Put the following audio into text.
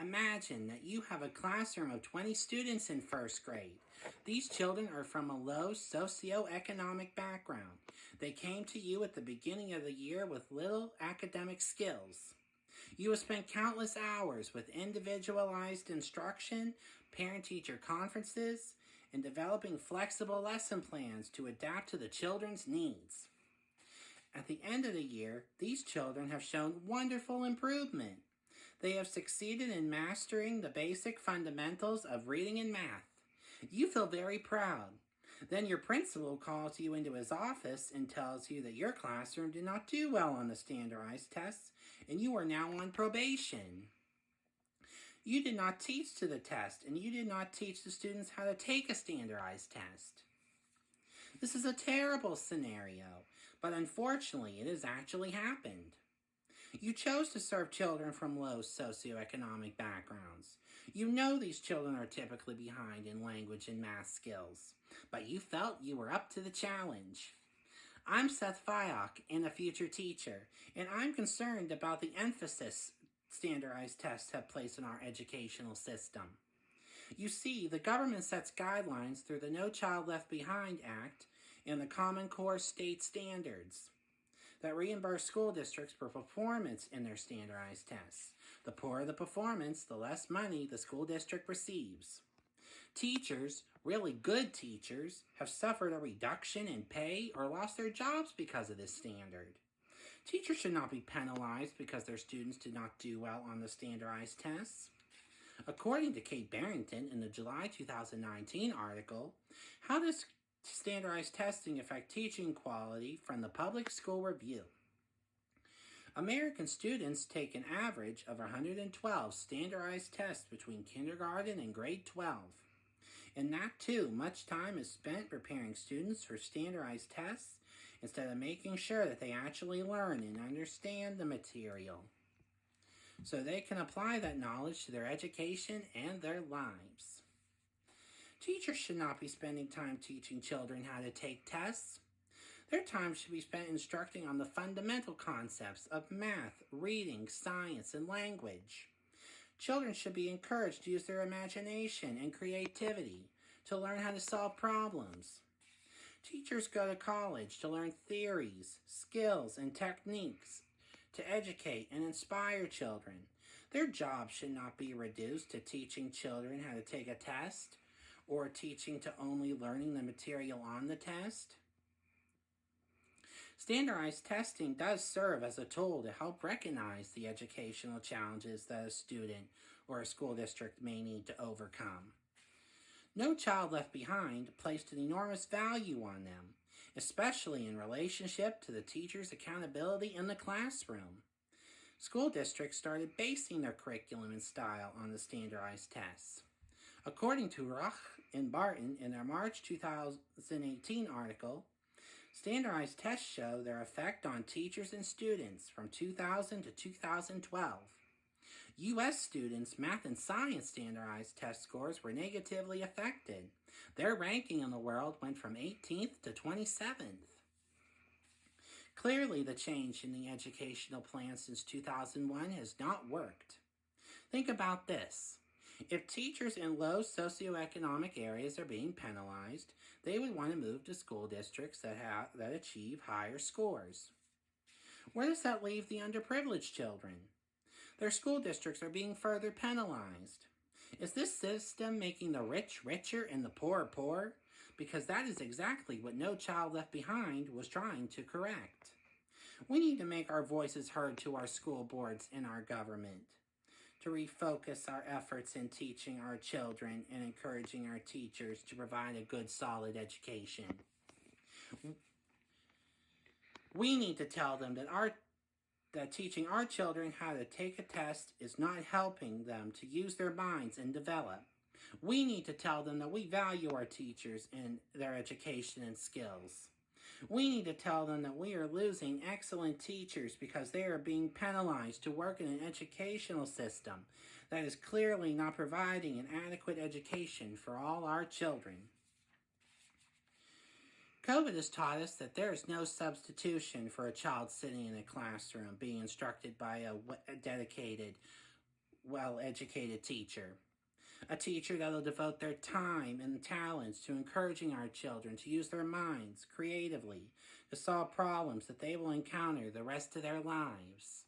Imagine that you have a classroom of 20 students in first grade. These children are from a low socioeconomic background. They came to you at the beginning of the year with little academic skills. You have spent countless hours with individualized instruction, parent-teacher conferences, and developing flexible lesson plans to adapt to the children's needs. At the end of the year, these children have shown wonderful improvement. They have succeeded in mastering the basic fundamentals of reading and math. You feel very proud. Then your principal calls you into his office and tells you that your classroom did not do well on the standardized tests and you are now on probation. You did not teach to the test and you did not teach the students how to take a standardized test. This is a terrible scenario, but unfortunately it has actually happened. You chose to serve children from low socioeconomic backgrounds. You know these children are typically behind in language and math skills, but you felt you were up to the challenge. I'm Seth Fyock, and a future teacher, and I'm concerned about the emphasis standardized tests have placed in our educational system. You see, the government sets guidelines through the No Child Left Behind Act and the Common Core state standards that reimburse school districts for performance in their standardized tests. The poorer the performance, the less money the school district receives. Teachers, really good teachers, have suffered a reduction in pay or lost their jobs because of this standard. Teachers should not be penalized because their students did not do well on the standardized tests. According to Kate Barrington in the July 2019 article, How Does Standardized Testing Affect Teaching Quality from the Public School Review? American students take an average of 112 standardized tests between kindergarten and grade 12. In that too, much time is spent preparing students for standardized tests instead of making sure that they actually learn and understand the material, so they can apply that knowledge to their education and their lives. Teachers should not be spending time teaching children how to take tests. Their time should be spent instructing on the fundamental concepts of math, reading, science, and language. Children should be encouraged to use their imagination and creativity to learn how to solve problems. Teachers go to college to learn theories, skills, and techniques to educate and inspire children. Their job should not be reduced to teaching children how to take a test or teaching to only learning the material on the test. Standardized testing does serve as a tool to help recognize the educational challenges that a student or a school district may need to overcome. No Child Left Behind placed an enormous value on them, especially in relationship to the teacher's accountability in the classroom. School districts started basing their curriculum and style on the standardized tests. According to Ruch and Barton in their March 2018 article, standardized tests show their effect on teachers and students from 2000 to 2012. U.S. students' math and science standardized test scores were negatively affected. Their ranking in the world went from 18th to 27th. Clearly, the change in the educational plan since 2001 has not worked. Think about this. If teachers in low socioeconomic areas are being penalized, they would want to move to school districts that achieve higher scores. Where does that leave the underprivileged children? Their school districts are being further penalized. Is this system making the rich richer and the poor poorer? Because that is exactly what No Child Left Behind was trying to correct. We need to make our voices heard to our school boards and our government, to refocus our efforts in teaching our children and encouraging our teachers to provide a good, solid education. We need to tell them that teaching our children how to take a test is not helping them to use their minds and develop. We need to tell them that we value our teachers and their education and skills. We need to tell them that we are losing excellent teachers because they are being penalized to work in an educational system that is clearly not providing an adequate education for all our children. COVID has taught us that there is no substitution for a child sitting in a classroom being instructed by a dedicated, well-educated teacher. A teacher that'll devote their time and talents to encouraging our children to use their minds creatively to solve problems that they will encounter the rest of their lives.